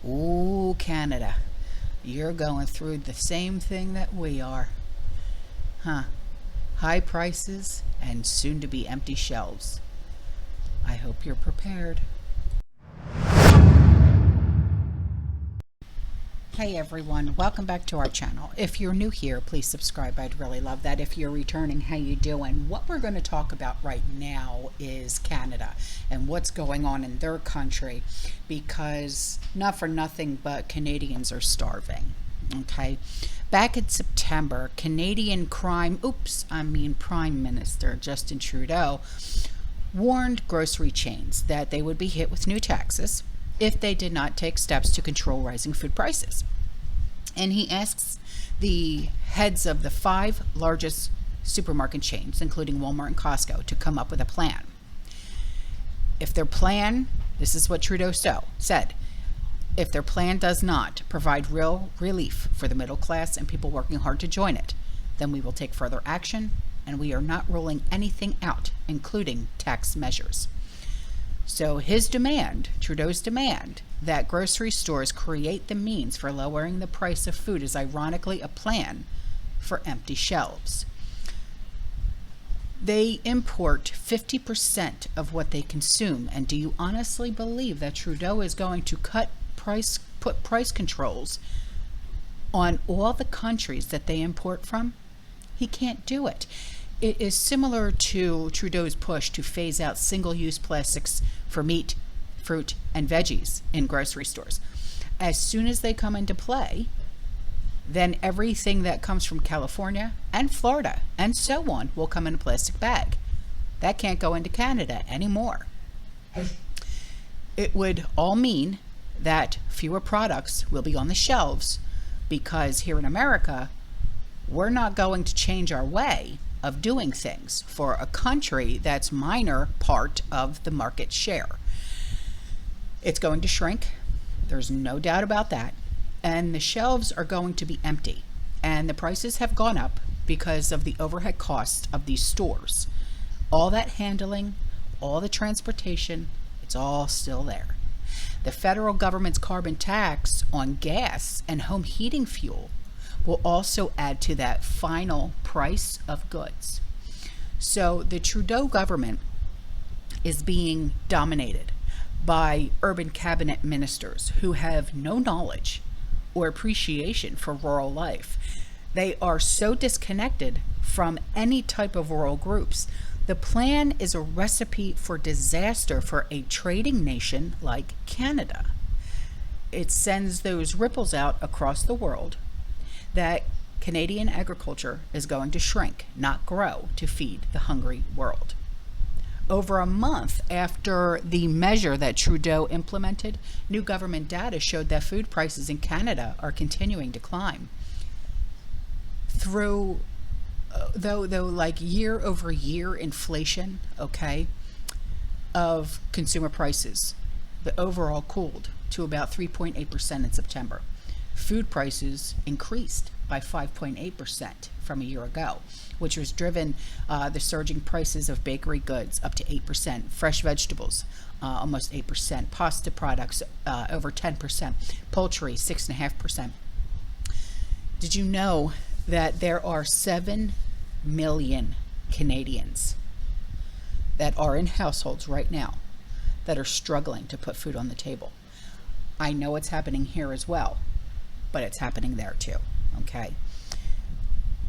Ooh, Canada, you're going through the same thing that we are. Huh. High prices and soon to be empty shelves. I hope you're prepared. Hey everyone, welcome back to our channel. If you're new here, please subscribe. I'd really love that. If you're returning, how you doing? What we're going to talk about right now is Canada and what's going on in their country, because not for nothing, but Canadians are starving. Okay. Back in September, Prime Minister Justin Trudeau warned grocery chains that they would be hit with new taxes if they did not take steps to control rising food prices. And he asks the heads of the 5 largest supermarket chains, including Walmart and Costco, to come up with a plan. If their plan, this is what Trudeau said, if their plan does not provide real relief for the middle class and people working hard to join it, then we will take further action, and we are not ruling anything out, including tax measures. So Trudeau's demand, that grocery stores create the means for lowering the price of food is ironically a plan for empty shelves. They import 50% of what they consume, and do you honestly believe that Trudeau is going to put price controls on all the countries that they import from? He can't do it. It is similar to Trudeau's push to phase out single-use plastics for meat, fruit, and veggies in grocery stores. As soon as they come into play, then everything that comes from California and Florida and so on will come in a plastic bag. That can't go into Canada anymore. It would all mean that fewer products will be on the shelves, because here in America, we're not going to change our way of doing things for a country that's minor part of the market share. It's going to shrink. There's no doubt about that. And the shelves are going to be empty. And the prices have gone up because of the overhead costs of these stores. All that handling, all the transportation, it's all still there. The federal government's carbon tax on gas and home heating fuel will also add to that final price of goods. So the Trudeau government is being dominated by urban cabinet ministers who have no knowledge or appreciation for rural life. They are so disconnected from any type of rural groups. The plan is a recipe for disaster for a trading nation like Canada. It sends those ripples out across the world that Canadian agriculture is going to shrink, not grow, to feed the hungry world. Over a month after the measure that Trudeau implemented, new government data showed that food prices in Canada are continuing to climb. Though like year over year inflation, of consumer prices, the overall cooled to about 3.8% in September. Food prices increased by 5.8% from a year ago, which was driven the surging prices of bakery goods up to 8%, fresh vegetables almost 8%, pasta products over 10%, poultry 6.5%. Did you know that there are 7 million Canadians that are in households right now that are struggling to put food on the table? I know it's happening here as well, but it's happening there too, okay?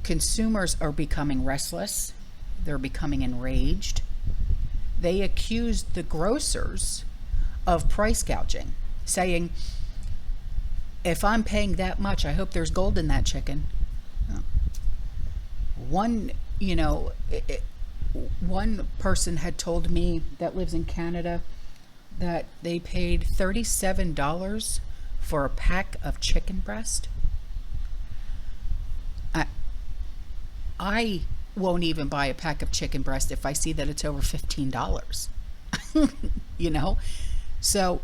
Consumers are becoming restless. They're becoming enraged. They accused the grocers of price gouging, saying, if I'm paying that much, I hope there's gold in that chicken. One person had told me that lives in Canada that they paid $37 for a pack of chicken breast. I won't even buy a pack of chicken breast if I see that it's over $15. So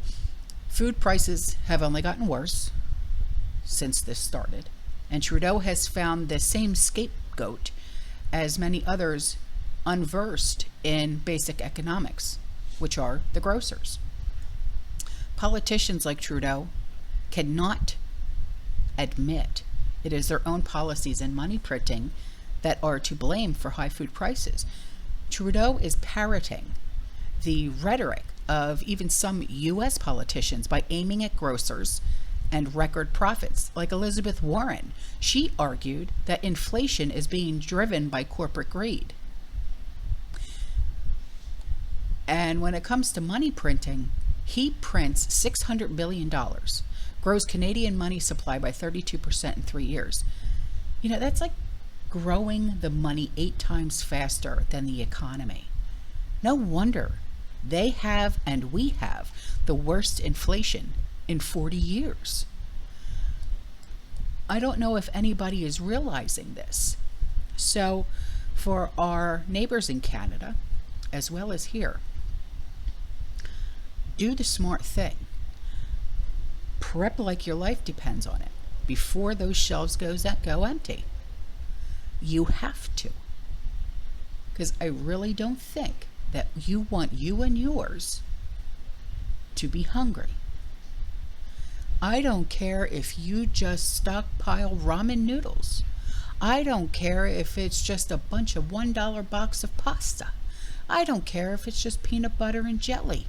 food prices have only gotten worse since this started, and Trudeau has found the same scapegoat as many others unversed in basic economics, which are the grocers. Politicians like Trudeau cannot admit it is their own policies and money printing that are to blame for high food prices. Trudeau is parroting the rhetoric of even some U.S. politicians by aiming at grocers and record profits, like Elizabeth Warren. She argued that inflation is being driven by corporate greed. And when it comes to money printing, he prints $600 billion, grows Canadian money supply by 32% in 3 years. You know, that's like growing the money 8 times faster than the economy. No wonder they have, and we have, the worst inflation in 40 years. I don't know if anybody is realizing this. So for our neighbors in Canada, as well as here, do the smart thing. Prep like your life depends on it before those shelves go empty. You have to. Because I really don't think that you want you and yours to be hungry. I don't care if you just stockpile ramen noodles. I don't care if it's just a bunch of $1 box of pasta. I don't care if it's just peanut butter and jelly.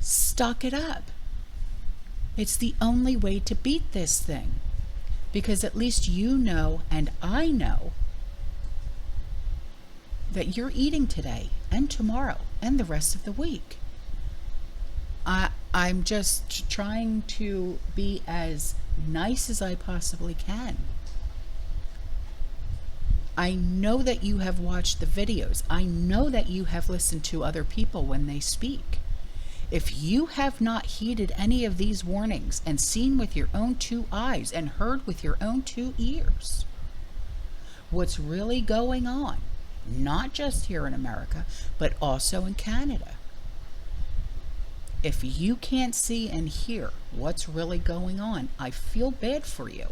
Stock it up. It's the only way to beat this thing. Because at least you know, and I know, that you're eating today and tomorrow and the rest of the week. I'm just trying to be as nice as I possibly can. I know that you have watched the videos. I know that you have listened to other people when they speak. If you have not heeded any of these warnings and seen with your own 2 eyes and heard with your own 2 ears what's really going on, not just here in America, but also in Canada. If you can't see and hear what's really going on, I feel bad for you.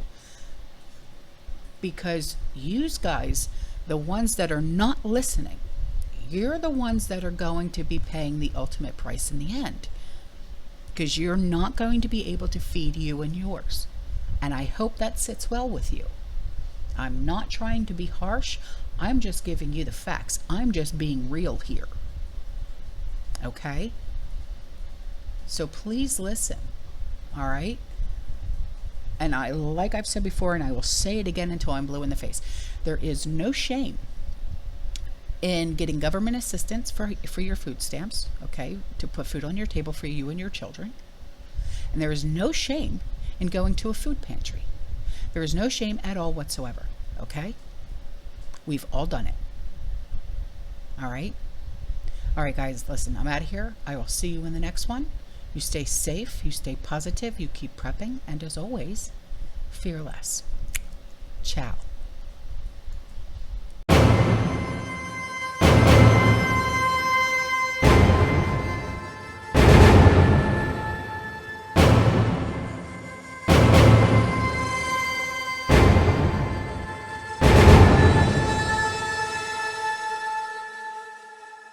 Because you guys, the ones that are not listening, you're the ones that are going to be paying the ultimate price in the end. Because you're not going to be able to feed you and yours. And I hope that sits well with you. I'm not trying to be harsh. I'm just giving you the facts. I'm just being real here. Okay? So please listen. All right? And like I've said before, and I will say it again until I'm blue in the face, there is no shame in getting government assistance for your food stamps, okay, to put food on your table for you and your children. And there is no shame in going to a food pantry. There is no shame at all whatsoever, okay? We've all done it. All right? All right, guys, listen, I'm out of here. I will see you in the next one. You stay safe, you stay positive, you keep prepping, and as always, fear less. Ciao.